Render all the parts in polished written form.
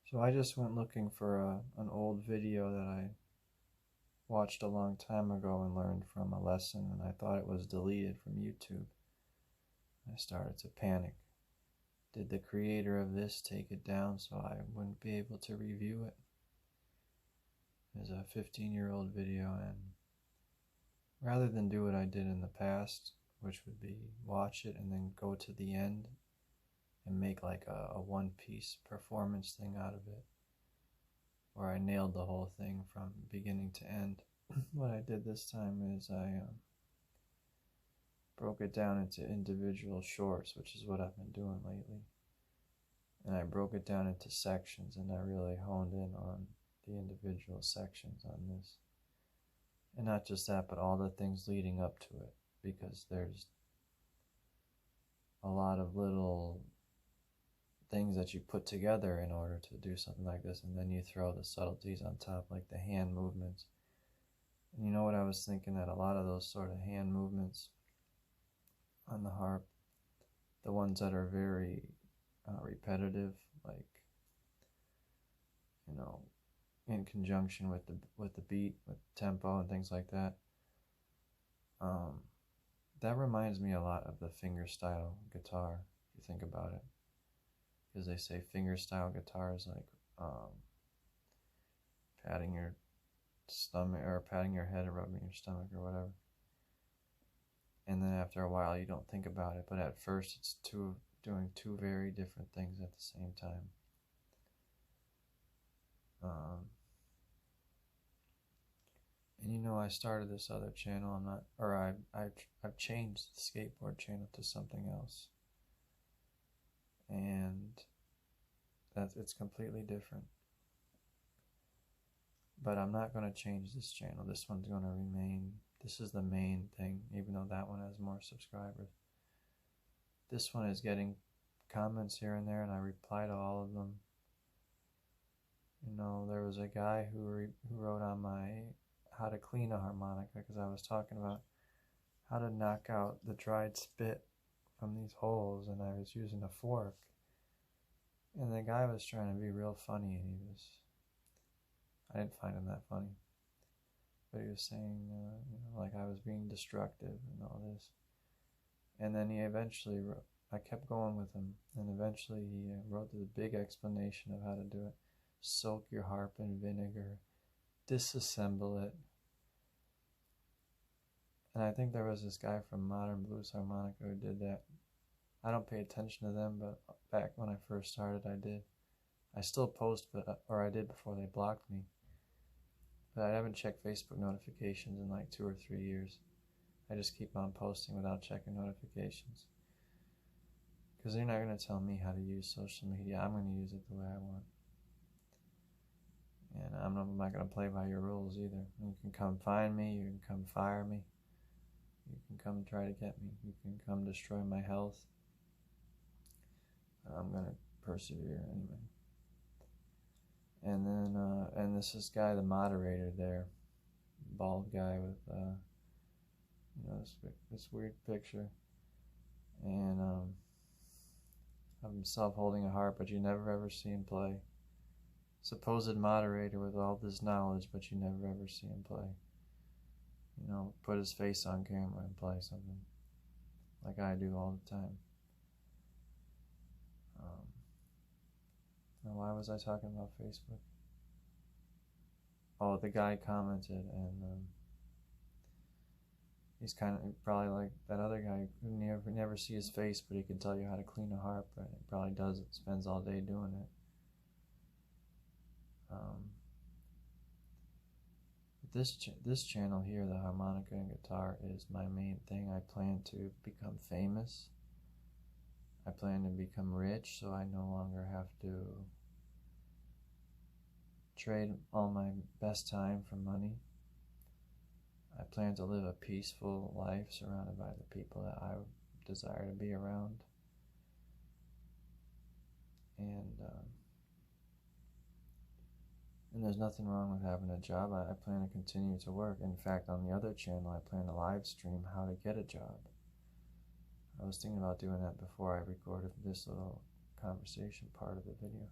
So I just went looking for an old video that I watched a long time ago and learned from a lesson, and I thought it was deleted from YouTube. I started to panic. Did the creator of this take it down so I wouldn't be able to review it? It was a 15-year-old video, and rather than do what I did in the past, which would be watch it and then go to the end and make like a one-piece performance thing out of it, where I nailed the whole thing from beginning to end, what I did this time is I broke it down into individual shorts, which is what I've been doing lately. And I broke it down into sections, and I really honed in on the individual sections on this. And not just that, but all the things leading up to it, because there's a lot of little things that you put together in order to do something like this, and then you throw the subtleties on top, like the hand movements. And you know what I was thinking, that a lot of those sort of hand movements on the harp, the ones that are very repetitive, like, you know, in conjunction with the beat, with tempo and things like that, that reminds me a lot of the fingerstyle guitar, if you think about it. Because they say fingerstyle guitar is like patting your stomach, or patting your head, or rubbing your stomach, or whatever. And then after a while you don't think about it, but at first it's doing two very different things at the same time. And you know, I started this other channel. I've changed the skateboard channel to something else, and it's completely different. But I'm not going to change this channel. This one's going to remain. This is the main thing, even though that one has more subscribers. This one is getting comments here and there, and I reply to all of them. You know, there was a guy who wrote on my how to clean a harmonica, because I was talking about how to knock out the dried spit from these holes, and I was using a fork. And the guy was trying to be real funny, and I didn't find him that funny. But he was saying, you know, like I was being destructive and all this. And then he eventually wrote, I kept going with him, and eventually he wrote this big explanation of how to do it. Soak your harp in vinegar, disassemble it. And I think there was this guy from Modern Blues Harmonica who did that. I don't pay attention to them, but back when I first started, I did. I still post, or I did before they blocked me. But I haven't checked Facebook notifications in like 2 or 3 years. I just keep on posting without checking notifications. Because they're not going to tell me how to use social media. I'm going to use it the way I want. And I'm not going to play by your rules either. You can come find me, you can come fire me, you can come try to get me, you can come destroy my health. I'm going to persevere anyway. And then, and this guy, the moderator there, bald guy with, you know, this weird picture, and of himself holding a harp, but you never ever see him play. Supposed moderator with all this knowledge, but you never ever see him play. You know, put his face on camera and play something, like I do all the time. Now why was I talking about Facebook? Oh, the guy commented, and he's kind of probably like that other guy who never see his face, but he can tell you how to clean a harp, and he probably does it, spends all day doing it. This channel here, the harmonica and guitar, is my main thing. I plan to become famous. I plan to become rich, so I no longer have to trade all my best time for money. I plan to live a peaceful life surrounded by the people that I desire to be around. And there's nothing wrong with having a job. I plan to continue to work. In fact, on the other channel, I plan to live stream how to get a job. I was thinking about doing that before I recorded this little conversation part of the video.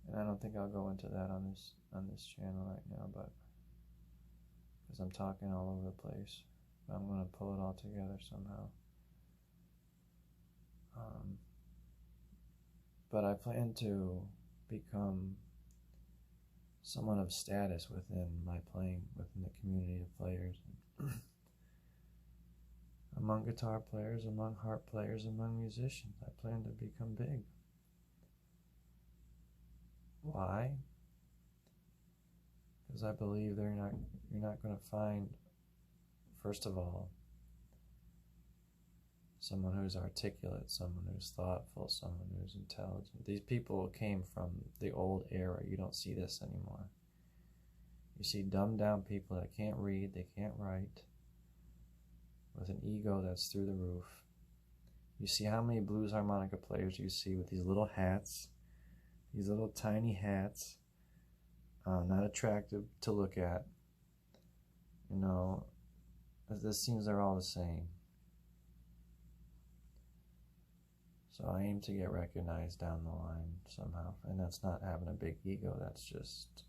And I don't think I'll go into that on this channel right now, but because I'm talking all over the place, I'm going to pull it all together somehow. But I plan to become someone of status within my playing, within the community of players. Among guitar players, among harp players, among musicians, I plan to become big. Why? Because I believe you're not going to find, first of all, someone who's articulate, someone who's thoughtful, someone who's intelligent. These people came from the old era. You don't see this anymore. You see dumbed down people that can't read, they can't write, with an ego that's through the roof. You see how many blues harmonica players you see with these little hats, these little tiny hats, not attractive to look at. You know, it seems they're all the same. So I aim to get recognized down the line somehow, and that's not having a big ego, that's just,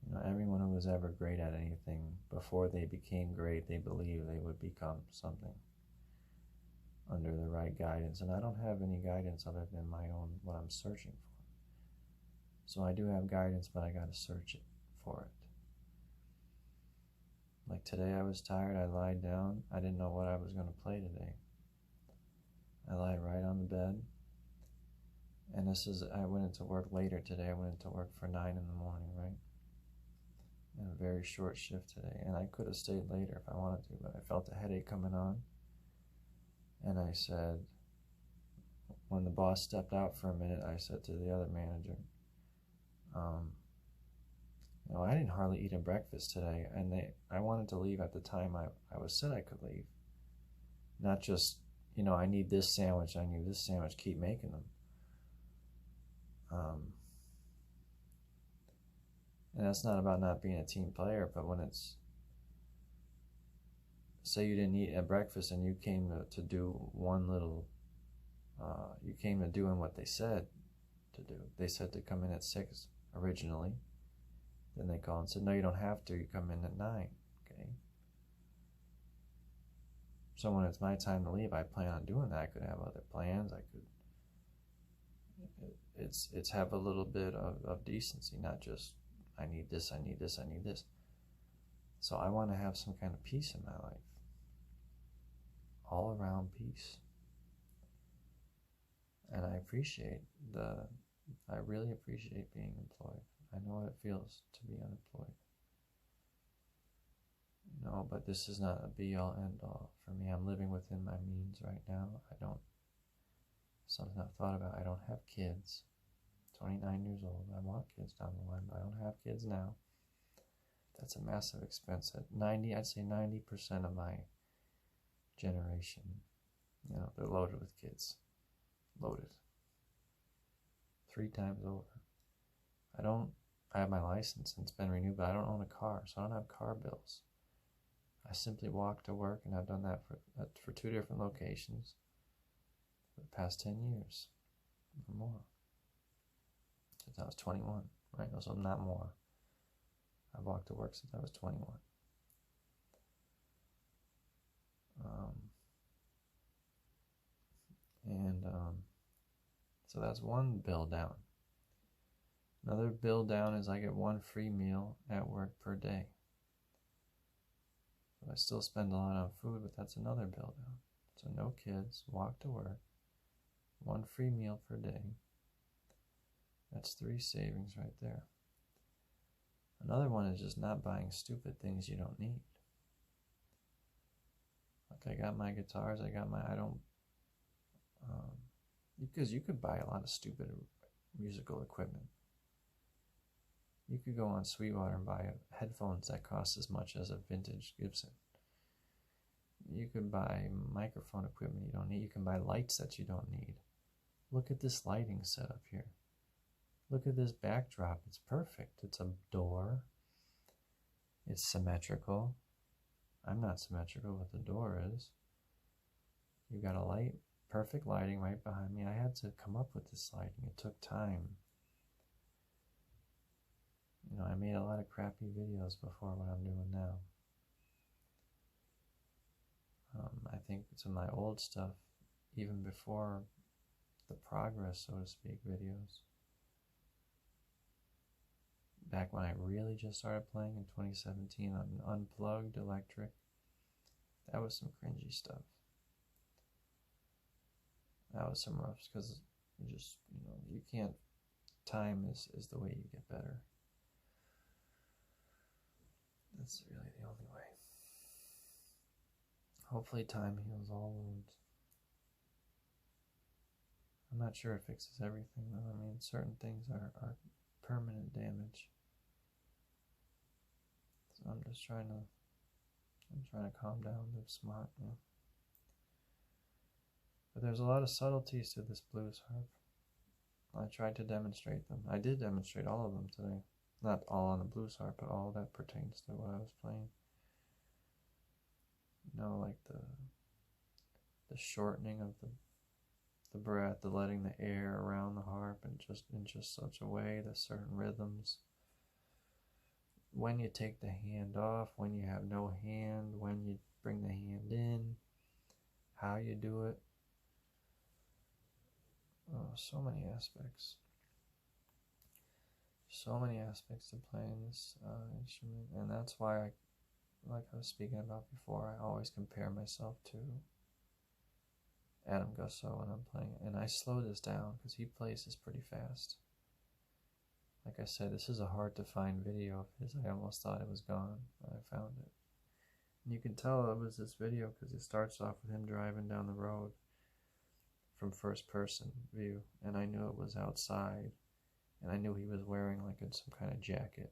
you know, everyone who was ever great at anything, before they became great, they believed they would become something under the right guidance, and I don't have any guidance other than my own, what I'm searching for. So I do have guidance, but I gotta search for it. Like today I was tired, I lied down, I didn't know what I was going to play today. I lied right on the bed, and I went into work later today. I went into work for 9 in the morning, right? And a very short shift today, and I could have stayed later if I wanted to, but I felt a headache coming on, and I said, when the boss stepped out for a minute, I said to the other manager, you know, I didn't hardly eat a breakfast today, and I wanted to leave at the time I was said I could leave, not just, you know, I need this sandwich, I need this sandwich, keep making them. And that's not about not being a team player, but when it's, say you didn't eat at breakfast and you came to do one little, you came to doing what they said to do. They said to come in at 6 originally. Then they called and said, no, you don't have to, you come in at 9, okay? So when it's my time to leave, I plan on doing that. I could have other plans. I could, it's have a little bit of decency, not just, I need this, I need this, I need this. So I want to have some kind of peace in my life. All around peace. And I really appreciate being employed. I know what it feels to be unemployed. No, but this is not a be-all, end-all for me. I'm living within my means right now. Something I've thought about. I don't have kids. 29 years old. I want kids down the line, but I don't have kids now. That's a massive expense. I'd say 90% of my generation, you know, they're loaded with kids. Loaded. 3 times over. I have my license and it's been renewed, but I don't own a car, so I don't have car bills. I simply walk to work, and I've done that for 2 different locations for the past 10 years or more. Since I was 21, right? So not more. I've walked to work since I was 21. So that's one bill down. Another bill down is I get 1 free meal at work per day. So I still spend a lot on food, but that's another bill down. So no kids, walk to work, 1 free meal per day. That's 3 savings right there. Another one is just not buying stupid things you don't need. Like I got my guitars, because you could buy a lot of stupid musical equipment. You could go on Sweetwater and buy headphones that cost as much as a vintage Gibson. You could buy microphone equipment you don't need. You can buy lights that you don't need. Look at this lighting setup here. Look at this backdrop. It's perfect. It's a door. It's symmetrical. I'm not symmetrical, but the door is. You got a light. perfect lighting right behind me. I had to come up with this lighting. It took time. You know, I made a lot of crappy videos before what I'm doing now. I think some of my old stuff, even before the progress, so to speak, videos, back when I really just started playing in 2017 on an unplugged electric, that was some cringy stuff. That was some roughs, because you just, you know, you can't, time is the way you get better. That's really the only way. Hopefully time heals all wounds. I'm not sure it fixes everything though. I mean, certain things are permanent damage. So I'm trying to calm down, live smart, you know. But there's a lot of subtleties to this blues harp. I tried to demonstrate them. I did demonstrate all of them today. Not all on the blues harp, but all that pertains to what I was playing. You know, like the shortening of the breath, the letting the air around the harp, and in just such a way that certain rhythms. When you take the hand off, when you have no hand, when you bring the hand in, how you do it. Oh, so many aspects. So many aspects to playing this instrument, and that's why like I was speaking about before, I always compare myself to Adam Gusso when I'm playing it, and I slow this down because he plays this pretty fast. Like I said, this is a hard to find video of his. I almost thought it was gone, but I found it. And you can tell it was this video because it starts off with him driving down the road from first person view, and I knew it was outside, and I knew he was wearing like some kind of jacket.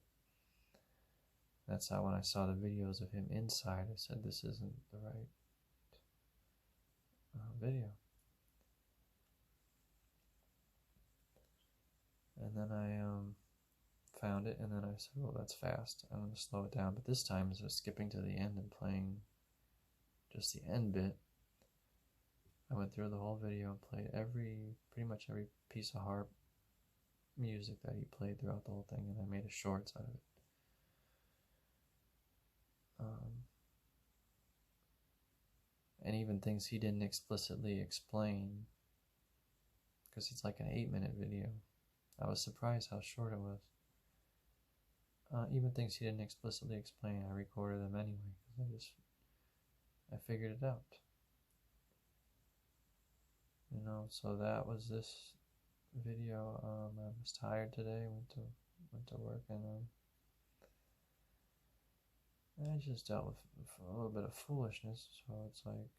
That's how when I saw the videos of him inside, I said this isn't the right video. And then I found it, and then I said, well, that's fast, I'm going to slow it down. But this time, instead of skipping to the end and playing just the end bit, I went through the whole video and played pretty much every piece of harp music that he played throughout the whole thing, and I made a shorts out of it. And even things he didn't explicitly explain, because it's like an 8-minute video. I was surprised how short it was. Even things he didn't explicitly explain, I recorded them anyway, because I figured it out. You know, so that was this video. I was tired today, went to work, and I just dealt with a little bit of foolishness, so it's like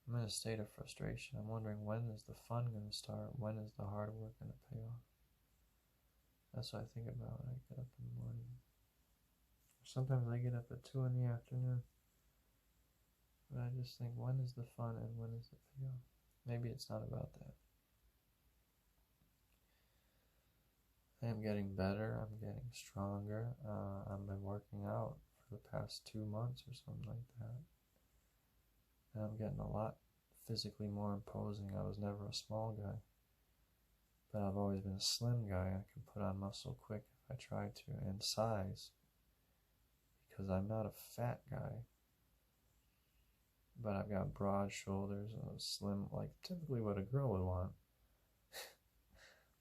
I'm in a state of frustration. I'm wondering, when is the fun going to start? When is the hard work going to pay off? That's what I think about when I get up in the morning. Sometimes I get up at 2 in the afternoon, but I just think, when is the fun and when is the payoff? Maybe it's not about that. I am getting better, I'm getting stronger. I've been working out for the past 2 months or something like that. And I'm getting a lot physically more imposing. I was never a small guy, but I've always been a slim guy. I can put on muscle quick if I try to, and size, because I'm not a fat guy, but I've got broad shoulders and a slim, like typically what a girl would want.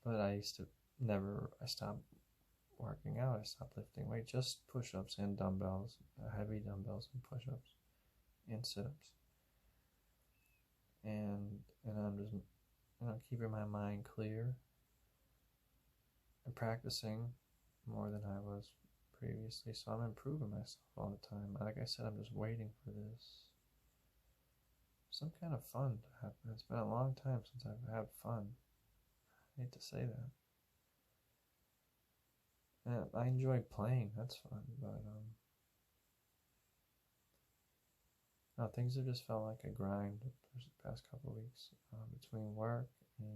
But I stopped working out. I stopped lifting weight, just push-ups and dumbbells, heavy dumbbells and push-ups and sit-ups. And I'm just, keeping my mind clear and practicing more than I was previously. So I'm improving myself all the time. Like I said, I'm just waiting for some kind of fun to happen. It's been a long time since I've had fun. I hate to say that. And I enjoy playing, that's fun, but no, things have just felt like a grind the past couple of weeks, between work and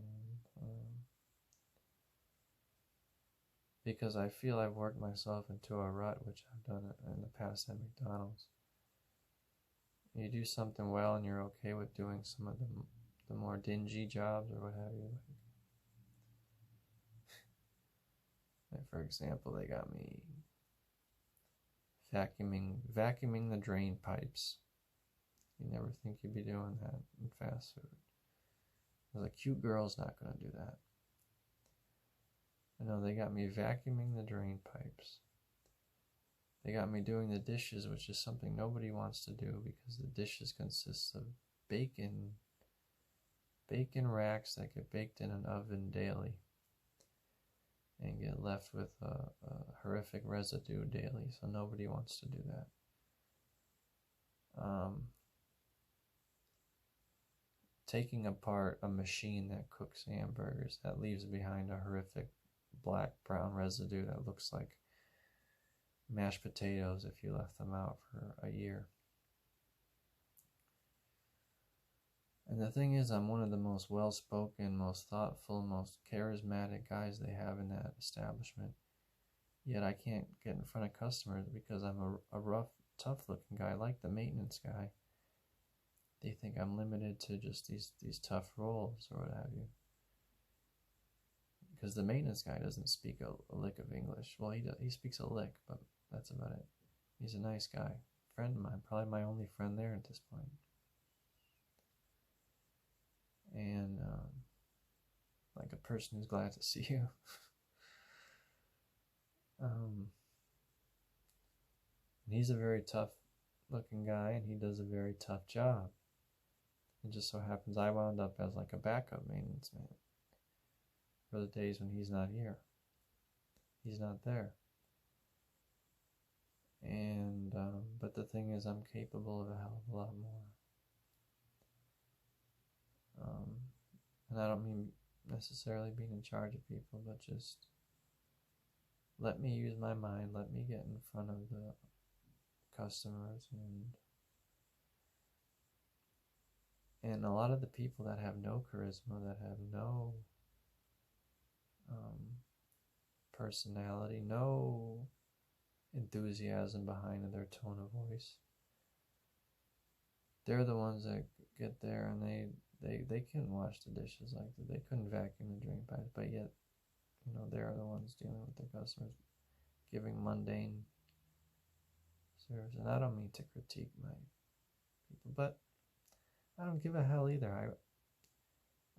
because I feel I've worked myself into a rut, which I've done in the past at McDonald's. you do something well and you're okay with doing some of the more dingy jobs or what have you. Like for example, they got me vacuuming the drain pipes. You never think you'd be doing that in fast food. I was like, cute girl's not going to do that. I know they got me vacuuming the drain pipes. They got me doing the dishes, which is something nobody wants to do because the dishes consist of bacon racks that get baked in an oven daily and get left with a horrific residue daily, so nobody wants to do that. Taking apart a machine that cooks hamburgers that leaves behind a horrific black-brown residue that looks like mashed potatoes if you left them out for a year. And the thing is, I'm one of the most well-spoken, most thoughtful, most charismatic guys they have in that establishment. Yet I can't get in front of customers because I'm a rough, tough-looking guy, like the maintenance guy. They think I'm limited to just these tough roles or what have you. Because the maintenance guy doesn't speak a lick of English. Well, he speaks a lick, but that's about it. He's a nice guy. Friend of mine, probably my only friend there at this point. And like a person who's glad to see you. And he's a very tough looking guy and he does a very tough job. It just so happens I wound up as like a backup maintenance man for the days when he's not here. He's not there. And but the thing is, I'm capable of a hell of a lot more. And I don't mean necessarily being in charge of people, but just let me use my mind, let me get in front of the customers, and a lot of the people that have no charisma, that have no personality, no enthusiasm behind their tone of voice, they're the ones that get there and they couldn't wash the dishes like that. They couldn't vacuum the drain pipes, but yet, they're the ones dealing with the customers, giving mundane service. And I don't mean to critique my people, but I don't give a hell either.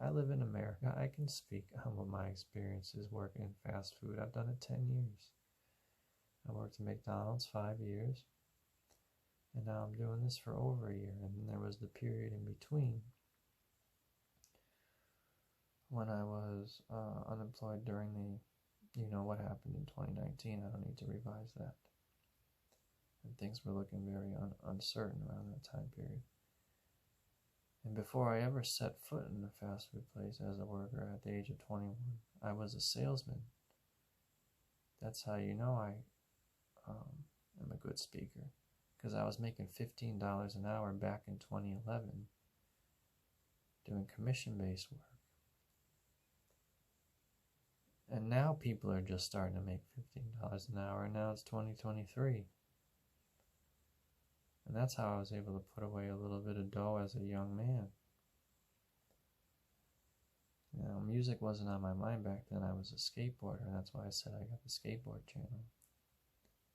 I live in America. I can speak on what my experience is working in fast food. I've done it 10 years. I worked at McDonald's 5 years. And now I'm doing this for over a year. And then there was the period in between when I was unemployed during what happened in 2019. I don't need to revise that. And things were looking very uncertain around that time period. And before I ever set foot in a fast food place as a worker at the age of 21, I was a salesman. That's how you know I am a good speaker. Because I was making $15 an hour back in 2011 doing commission-based work. And now people are just starting to make $15 an hour, and now it's 2023. And that's how I was able to put away a little bit of dough as a young man. Music wasn't on my mind back then. I was a skateboarder, and that's why I said I got the skateboard channel,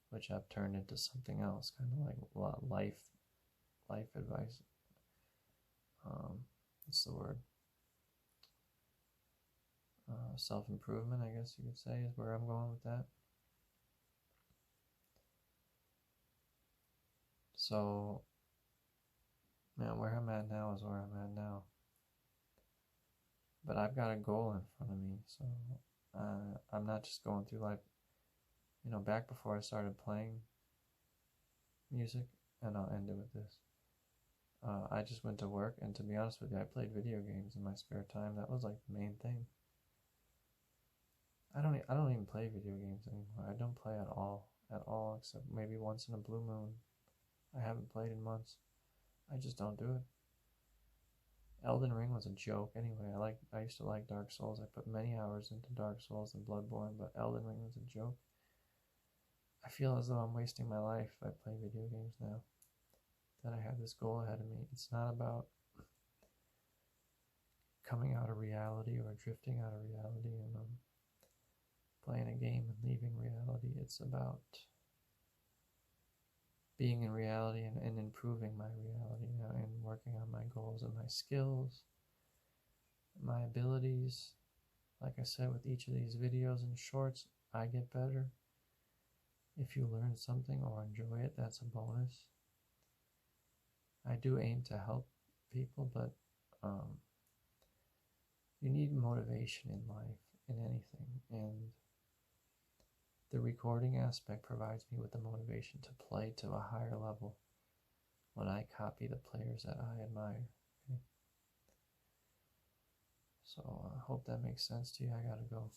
which I've turned into something else, kind of like a lot of life advice. What's the word? Self-improvement, I guess you could say, is where I'm going with that. So, where I'm at now is where I'm at now. But I've got a goal in front of me, so I'm not just going through life. Back before I started playing music, and I'll end it with this. I just went to work, and to be honest with you, I played video games in my spare time. That was like the main thing. I don't even play video games anymore. I don't play at all, except maybe once in a blue moon. I haven't played in months. I just don't do it. Elden Ring was a joke anyway. I used to like Dark Souls. I put many hours into Dark Souls and Bloodborne, but Elden Ring was a joke. I feel as though I'm wasting my life if I play video games now. that I have this goal ahead of me. It's not about coming out of reality or drifting out of reality and playing a game and leaving reality. It's about being in reality and improving my reality and working on my goals and my skills, my abilities. Like I said, with each of these videos and shorts, I get better. If you learn something or enjoy it, that's a bonus. I do aim to help people, but you need motivation in life, in anything, and the recording aspect provides me with the motivation to play to a higher level when I copy the players that I admire. Okay? So I hope that makes sense to you. I gotta go.